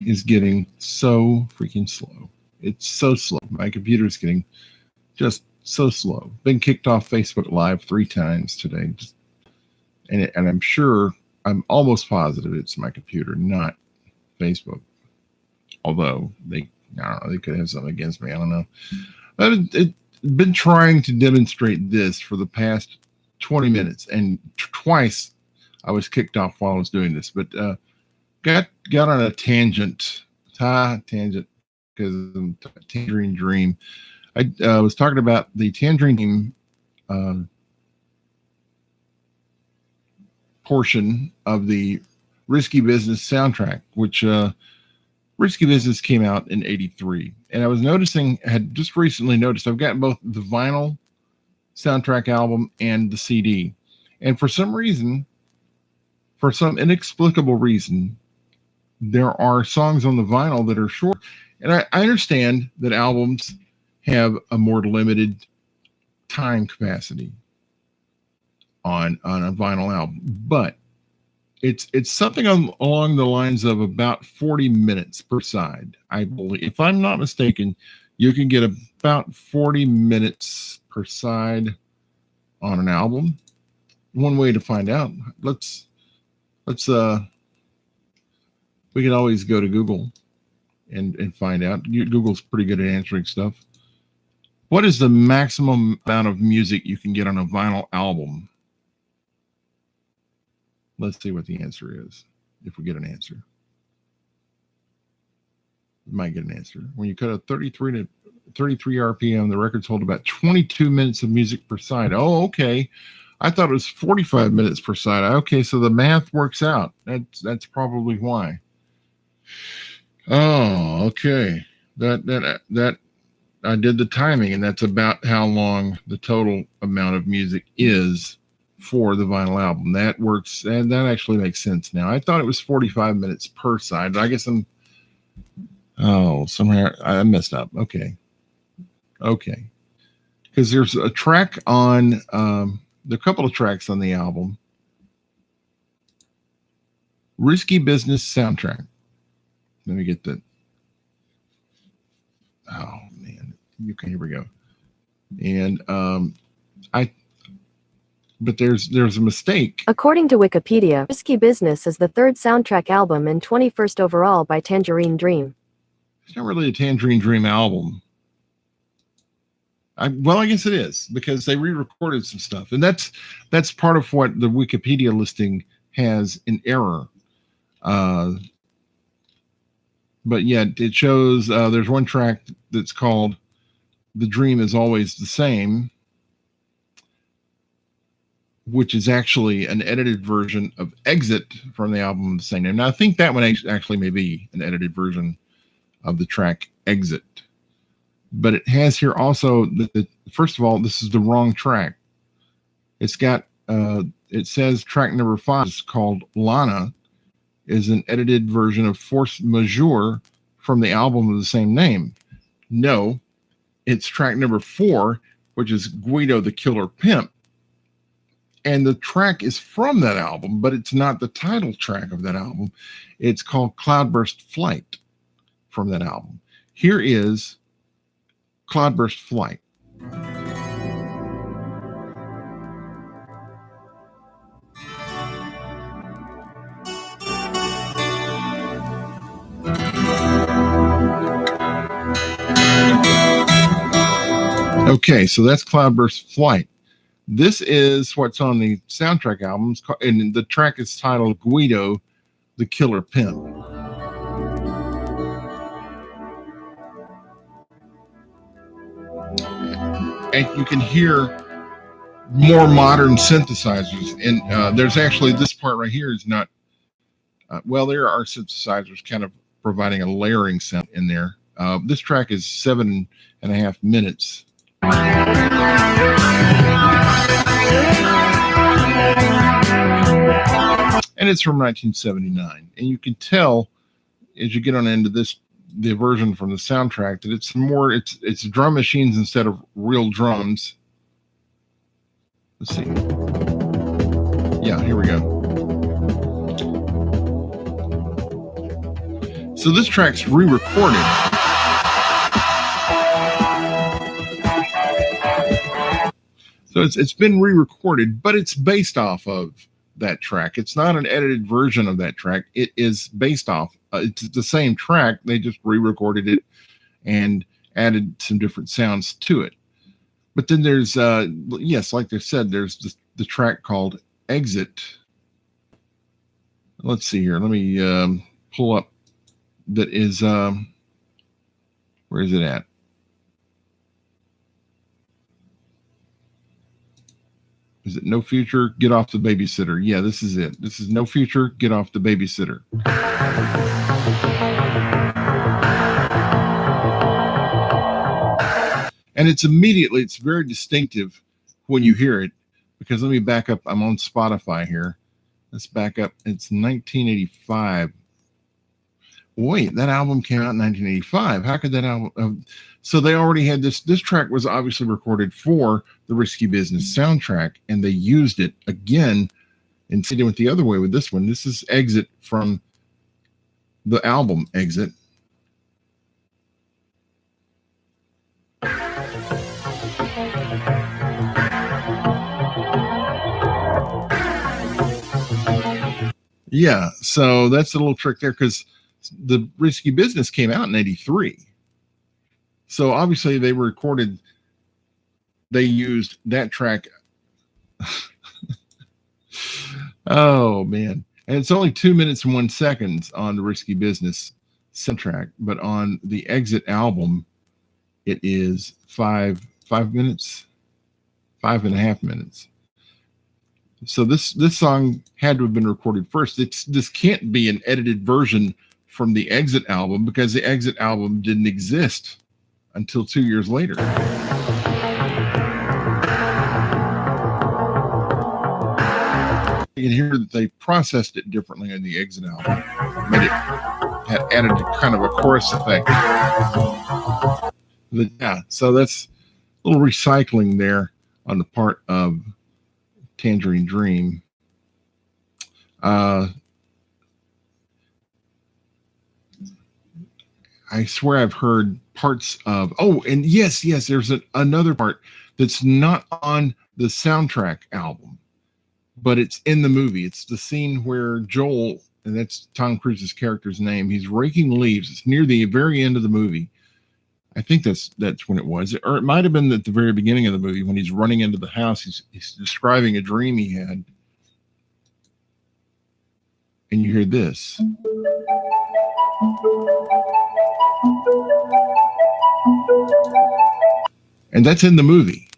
is getting so freaking slow. It's so slow. My computer is getting just so slow. Been kicked off Facebook Live 3 times today. And I'm sure, I'm almost positive it's my computer, not Facebook. Although I don't know, they could have something against me. I don't know. I've been trying to demonstrate this for the past 20 minutes, and twice I was kicked off while I was doing this. But got on a tangent because Tangerine Dream. I was talking about the Tangerine Dream portion of the Risky Business soundtrack, which Risky Business came out in '83. And I was had just recently noticed, I've got both the vinyl soundtrack album and the CD. And for some inexplicable reason, there are songs on the vinyl that are short. And I understand that albums have a more limited time capacity on a vinyl album, but it's something along the lines of about 40 minutes per side. I believe, if I'm not mistaken, you can get about 40 minutes per side on an album. One way to find out, we can always go to Google and find out. Google's pretty good at answering stuff. What is the maximum amount of music you can get on a vinyl album? Let's see what the answer is, if we get an answer. We might get an answer. When you cut a 33 RPM, the records hold about 22 minutes of music per side. Oh, okay. I thought it was 45 minutes per side. Okay, so the math works out. That's probably why. Oh, okay. That I did the timing, and that's about how long the total amount of music is for the vinyl album. That works, and that actually makes sense now. I thought it was 45 minutes per side, but I guess somewhere I messed up. Okay. Because there's a track on, there are a couple of tracks on the album. Risky Business Soundtrack. Let me get that. Oh man. Okay, here we go. And but there's a mistake. According to Wikipedia, Risky Business is the third soundtrack album and 21st overall by Tangerine Dream. It's not really a Tangerine Dream album. I guess it is, because they re-recorded some stuff, and that's part of what the Wikipedia listing has in error. But yeah, it shows there's one track that's called "The Dream Is Always the Same," which is actually an edited version of "Exit" from the album of the same name. Now, I think that one actually may be an edited version of the track "Exit." But it has here also first of all, this is the wrong track. It's got it says track number 5 is called "Lana," is an edited version of "Force Majeure" from the album of the same name. No, it's track number 4, which is "Guido the Killer Pimp." And the track is from that album, but it's not the title track of that album. It's called "Cloudburst Flight" from that album. Here is "Cloudburst Flight." Okay, so that's "Cloudburst Flight." This is what's on the soundtrack albums, and the track is titled "Guido the Killer Pimp." And you can hear more modern synthesizers. And there's actually, this part right here is not, there are synthesizers kind of providing a layering sound in there. This track is 7.5 minutes. And it's from 1979. And you can tell as you get on into the version from the soundtrack, that it's drum machines instead of real drums. Let's see. Yeah, here we go. So this track's re-recorded. So it's been re-recorded, but it's based off of that track. It's not an edited version of that track. It is based off. It's the same track. They just re-recorded it and added some different sounds to it. But then there's, yes, like I said, there's the track called Exit. Let's see here. Let me pull up. That is, where is it at? Is it No Future, Get Off the Babysitter? Yeah, this is it. This is No Future, Get Off the Babysitter. And it's very distinctive when you hear it, because let me back up. I'm on Spotify here. Let's back up. It's 1985. Wait, that album came out in 1985. How could that album? So they already had this. This track was obviously recorded for the Risky Business soundtrack, and they used it again. Instead, they went the other way with this one. This is Exit from the album Exit. Yeah, so that's a little trick there, because the Risky Business came out in 83. So obviously they used that track. Oh man. And it's only 2 minutes and 1 second on the Risky Business soundtrack, but on the Exit album, it is 5 minutes, 5.5 minutes. So this song had to have been recorded first. This can't be an edited version from the Exit album, because the Exit album didn't exist until 2 years later. You can hear that they processed it differently on the Exit album, made it had added kind of a chorus effect. But yeah, so that's a little recycling there on the part of Tangerine Dream. I swear I've heard parts of, and yes, there's another part that's not on the soundtrack album, but it's in the movie. It's the scene where Joel, and that's Tom Cruise's character's name, he's raking leaves. It's near the very end of the movie. I think that's when it was, or it might have been at the very beginning of the movie when he's running into the house. He's describing a dream he had, and you hear this. And that's in the movie.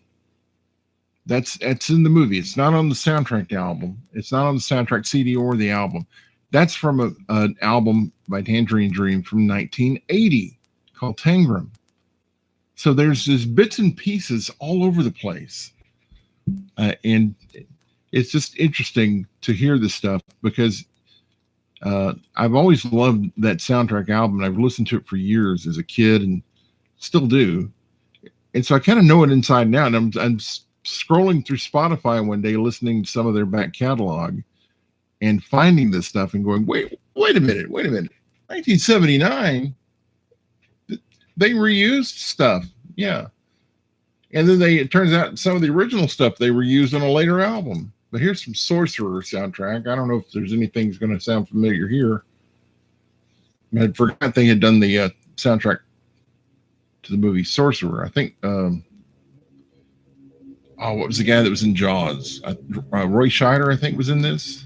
That's in the movie. It's not on the soundtrack album. It's not on the soundtrack CD or the album. That's from an album by Tangerine Dream from 1980 called Tangram. So there's just bits and pieces all over the place. And it's just interesting to hear this stuff, because I've always loved that soundtrack album. I've listened to it for years as a kid and still do. And so I kind of know it inside and out. And I'm scrolling through Spotify one day, listening to some of their back catalog and finding this stuff and going, wait a minute. 1979, they reused stuff. Yeah. And then it turns out some of the original stuff they reused on a later album. But here's some Sorcerer Soundtrack. I don't know if there's anything that's going to sound familiar here. I forgot they had done the soundtrack to the movie Sorcerer. I think, what was the guy that was in Jaws? Roy Scheider, I think, was in this.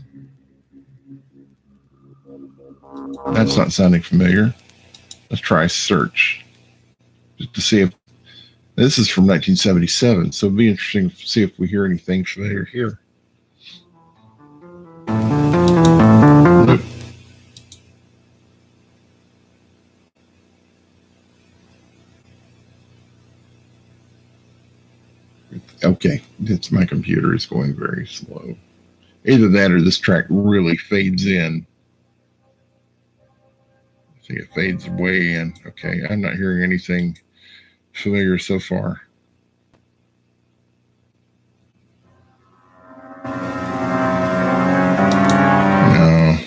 That's not sounding familiar. Let's try search just to see if this is from 1977. So it'd be interesting to see if we hear anything familiar here. Nope. Okay, my computer is going very slow. Either that or this track really fades in. See, it fades way in. Okay, I'm not hearing anything familiar so far. No.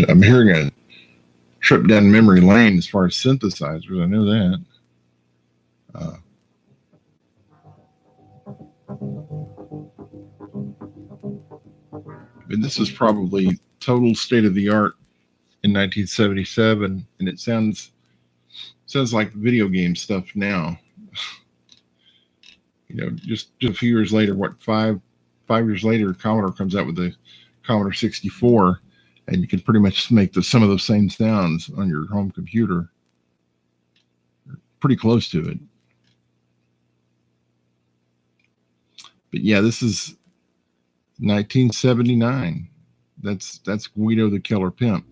I'm hearing a trip down memory lane as far as synthesizers. I know that. But this is probably total state of the art in 1977, and it sounds like video game stuff now. Just a few years later, five years later, Commodore comes out with the Commodore 64, and you can pretty much make some of those same sounds on your home computer. Pretty close to it. But yeah, this is 1979. That's Guido the Killer Pimp.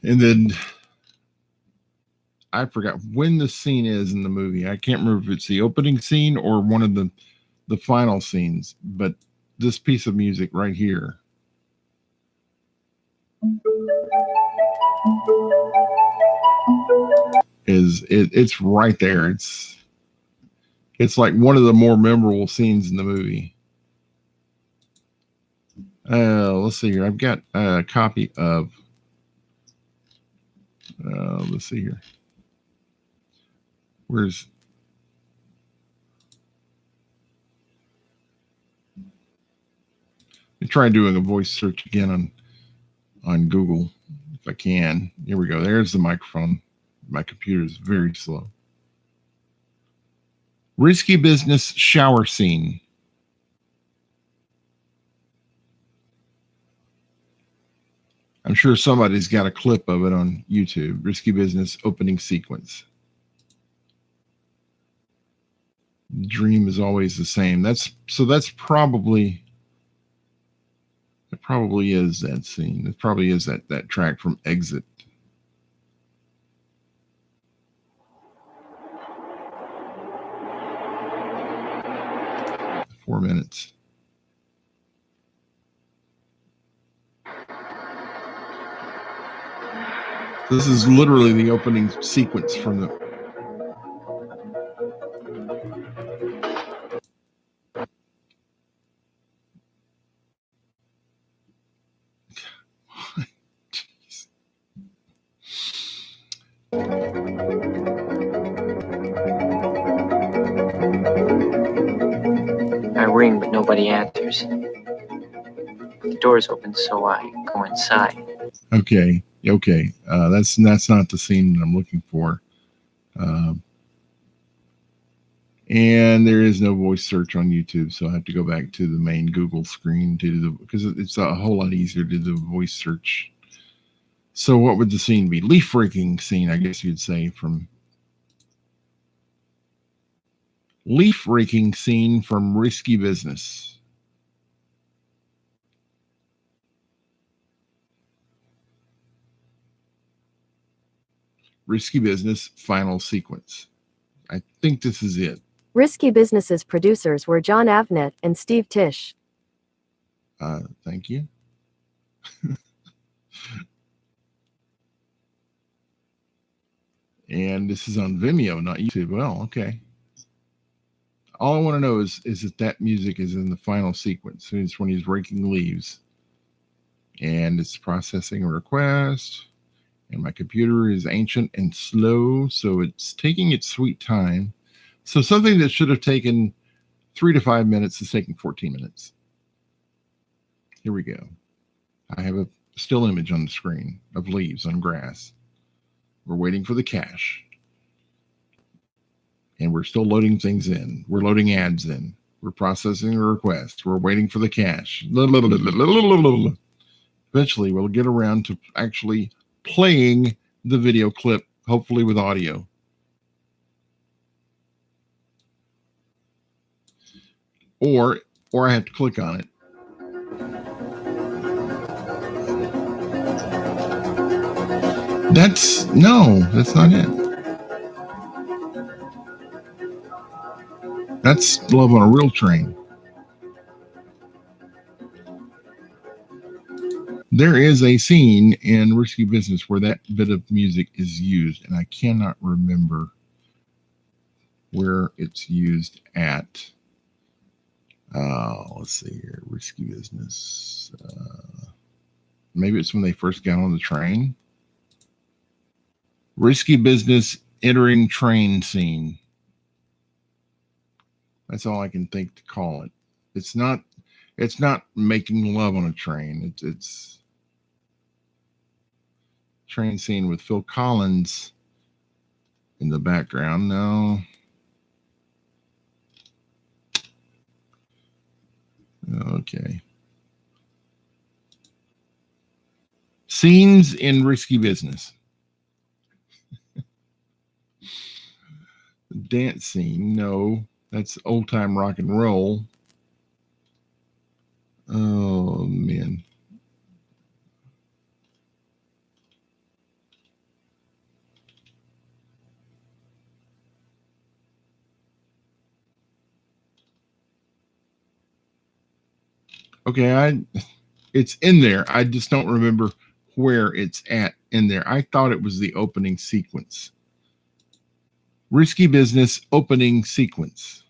And then I forgot when the scene is in the movie. I can't remember if it's the opening scene or one of the final scenes, but this piece of music right here it's right there. It's like one of the more memorable scenes in the movie. Let's see here. I've got a copy of let's see here. Where's let me try doing a voice search again on Google if I can. Here we go. There's the microphone. My computer is very slow. Risky Business shower scene. I'm sure somebody's got a clip of it on YouTube. Risky Business opening sequence. Dream is always the same. That's probably, it probably is that scene. It probably is that track from Exit. 4 minutes. This is literally the opening sequence from the. I ring, but nobody answers. The door's open, so I go inside. Okay. That's not the scene that I'm looking for. And there is no voice search on YouTube, so I have to go back to the main Google screen because it's a whole lot easier to do the voice search. So what would the scene be? Leaf raking scene, I guess you'd say, from Leaf raking scene from Risky Business. Risky Business final sequence. I think this is it. Risky Business's producers were John Avnet and Steve Tisch. Thank you. And this is on Vimeo, not YouTube. Well, okay. All I want to know is that music is in the final sequence. It's when he's raking leaves. And it's processing a request. And my computer is ancient and slow, so it's taking its sweet time. So something that should have taken 3 to 5 minutes is taking 14 minutes. Here we go. I have a still image on the screen of leaves on grass. We're waiting for the cache. And we're still loading things in. We're loading ads in. We're processing a request. We're waiting for the cache. Eventually, we'll get around to actually playing the video clip, hopefully with audio. Or I have to click on it. That's not it. That's Love on a Real Train. There is a scene in Risky Business where that bit of music is used, and I cannot remember where it's used at. Let's see here. Risky business. Maybe it's when they first got on the train. Risky business entering train scene. That's all I can think to call it. It's not making love on a train. It's train scene with Phil Collins in the background. No. Okay. Scenes in Risky Business. The dance scene. No, that's old time rock and roll. Oh, man. Okay, it's in there. I just don't remember where it's at in there. I thought it was the opening sequence. Risky Business opening sequence.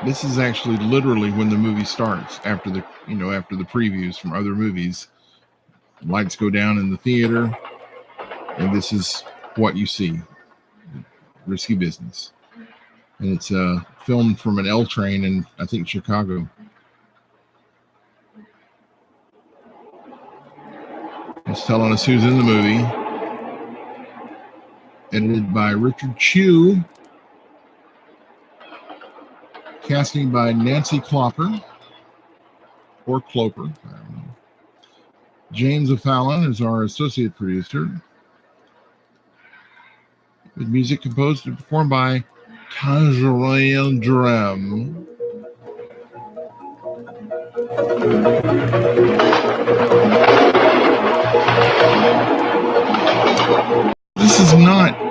This is actually literally when the movie starts, after the previews from other movies. Lights go down in the theater, and this is what you see. Risky Business. And it's filmed from an L train in, I think, Chicago. It's telling us who's in the movie. Edited by Richard Chew. Casting by Nancy Clopper. Or Cloper. I don't know. James O'Fallon is our associate producer. With music composed and performed by Tangerine Dream. This is not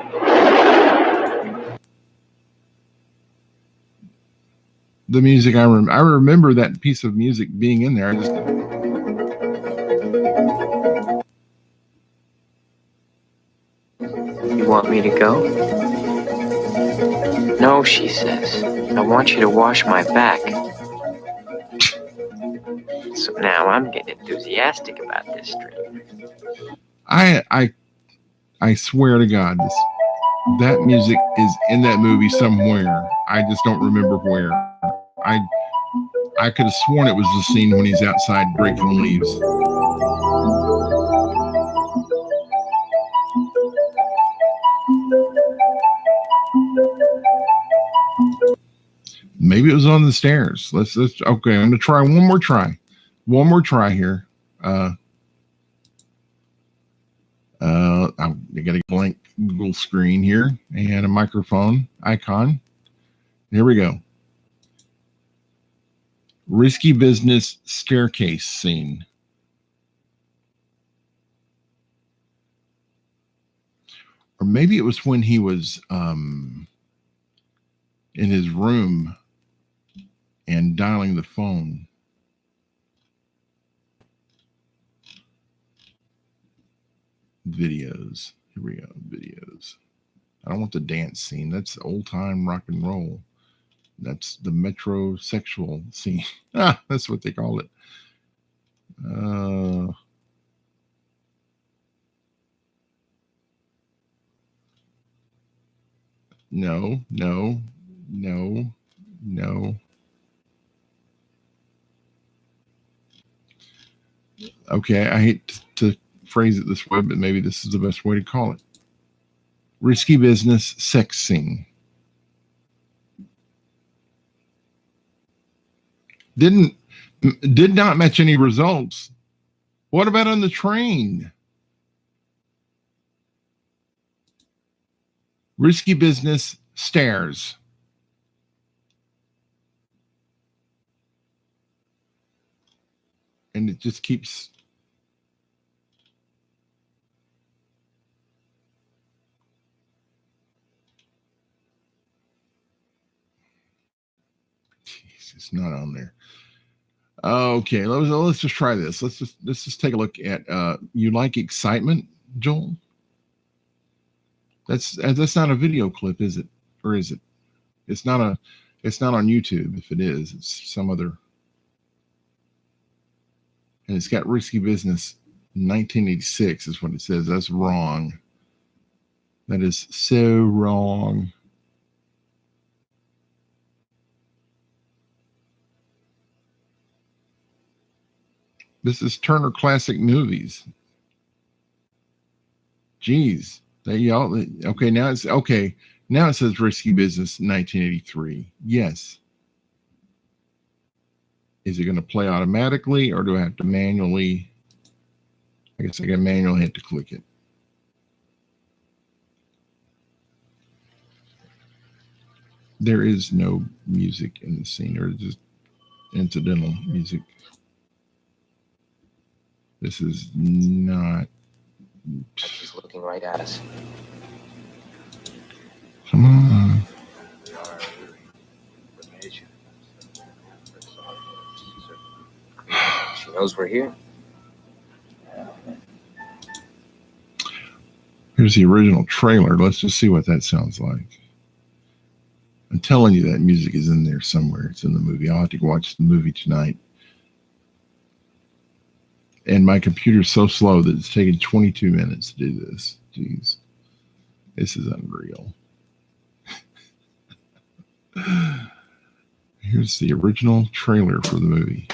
the music I remember. I remember that piece of music being in there. You want me to go? No, she says. I want you to wash my back. So now I'm getting enthusiastic about this dream. I swear to God, that music is in that movie somewhere. I just don't remember where. I could have sworn it was the scene when he's outside breaking leaves. Maybe it was on the stairs. Let's okay. I'm gonna try one more try. One more try here. I got a blank Google screen here and a microphone icon. Here we go. Risky Business staircase scene. Or maybe it was when he was in his room and dialing the phone. Videos. Here we go. Videos. I don't want the dance scene. That's old time rock and roll. That's the metrosexual scene. That's what they call it. No. Okay, I hate to phrase it this way, but maybe this is the best way to call it. Risky Business sex scene. Did not match any results. What about on the train? Risky Business, Stairs. And it just keeps. Jeez, it's not on there. Okay, let's just try this. Let's just take a look at You Like Excitement, Joel? That's not a video clip, is it? Or is it? It's not on YouTube. If it is, it's some other. And it's got Risky Business 1986 is what it says. That's wrong. That is so wrong. This is Turner Classic Movies. Jeez. Okay, now it's okay. Now it says Risky Business 1983. Yes. Is it going to play automatically, or do I have to manually? I guess I got manually have to click it. There is no music in the scene, or just incidental music. This is not. She's looking right at us. Come on. She knows we're here. Here's the original trailer. Let's just see what that sounds like. I'm telling you that music is in there somewhere. It's in the movie. I'll have to watch the movie tonight. And my computer's so slow that it's taken 22 minutes to do this. Jeez. This is unreal. Here's the original trailer for the movie.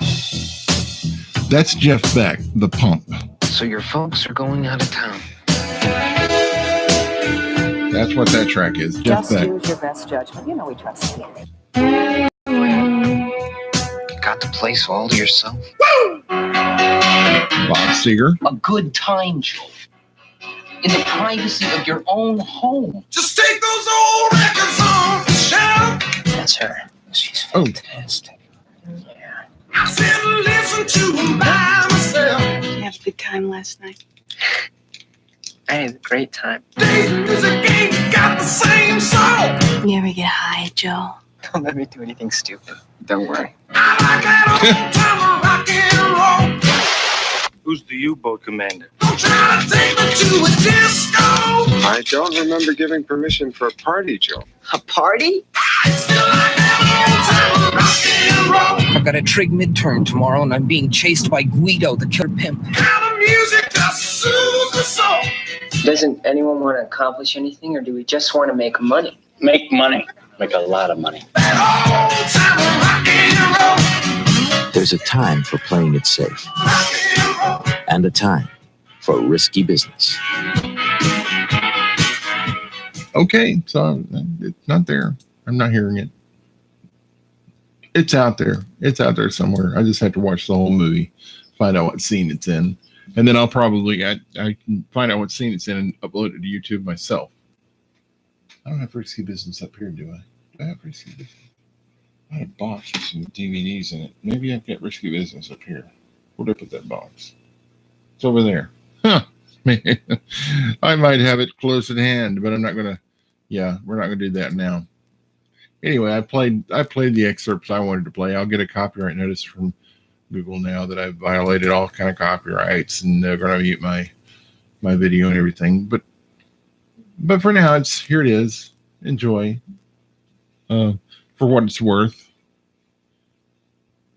That's Jeff Beck, The Pump. So your folks are going out of town. That's what that track is. Jeff Just Beck. use your best judgment. You know we trust you. Got the place all to yourself? Bob Seger. A good time, Joe. In the privacy of your own home. Just take those old records on the shelf. That's her. She's Oh. fantastic. Yeah. I sit and listen to them by myself. Did you have a good time last night? I had a great time. Music ain't got the same soul. You ever get high, Joe? Don't let me do anything stupid. Don't worry. I like that old time rock and roll. Who's the U-boat commander? Don't try to take me to a disco. I don't remember giving permission for a party, Joe. A party? I still like that old time rock and roll. I've got a trig midterm tomorrow, and I'm being chased by Guido, the killer pimp. Kind of music that soothes the soul. Doesn't anyone want to accomplish anything, or do we just want to make money? Make money. Make a lot of money. That old time rock and roll. There's a time for playing it safe Rock and roll. and a time for risky business. Okay, so it's not there. I'm not hearing it. It's out there. It's out there somewhere. I just have to watch the whole movie, find out what scene it's in, and then I'll probably I can find out what scene it's in and upload it to YouTube myself. I don't have risky business up here, do I? Do I have risky business? I had a box with some DVDs in it. Maybe I've got risky business up here. Where'd I put that box? It's over there. Huh. Man, I might have it close at hand, but I'm not gonna. Yeah, we're not gonna do that now. Anyway, I played the excerpts I wanted to play. I'll get a copyright notice from Google now that I've violated all kind of copyrights, and they're gonna mute my video and everything. But for now, here it is. Enjoy. For what it's worth.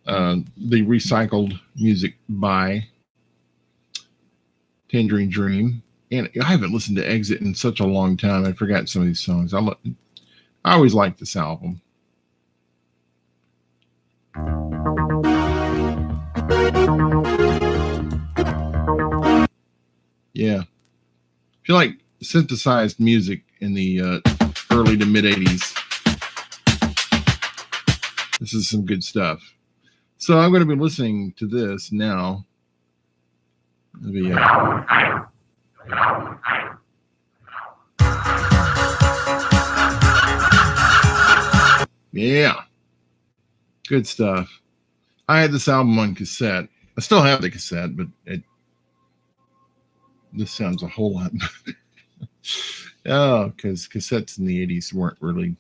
The recycled music by Tangerine Dream. And I haven't listened to Exit in such a long time. I forgot some of these songs. I always liked this album. Yeah. If you like synthesized music in the early to mid 80s, this is some good stuff. So I'm going to be listening to this now. It'll be, Yeah. Good stuff. I had this album on cassette. I still have the cassette, but this sounds a whole lot better. Oh, because cassettes in the 80s weren't really,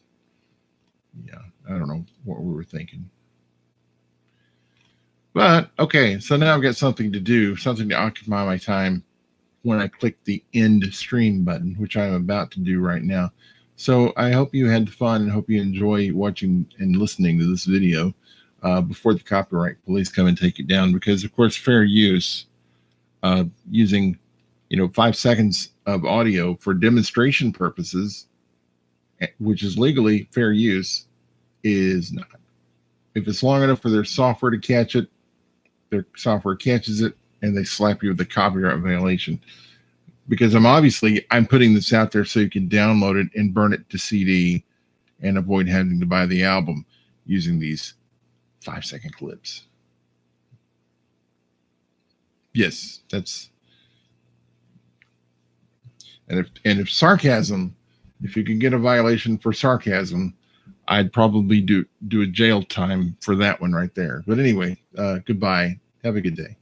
I don't know what we were thinking. But, okay, so now I've got something to do, something to occupy my time when I click the end stream button, which I'm about to do right now. So I hope you had fun and hope you enjoy watching and listening to this video before the copyright police come and take it down, because, of course, fair use, using 5 seconds of audio for demonstration purposes, which is legally fair use, is not. If it's long enough for their software to catch it, their software catches it, and they slap you with a copyright violation. Because I'm putting this out there so you can download it and burn it to CD and avoid having to buy the album using these 5-second clips. Yes, that's. And if sarcasm, if you can get a violation for sarcasm, I'd probably do a jail time for that one right there. But anyway, goodbye. Have a good day.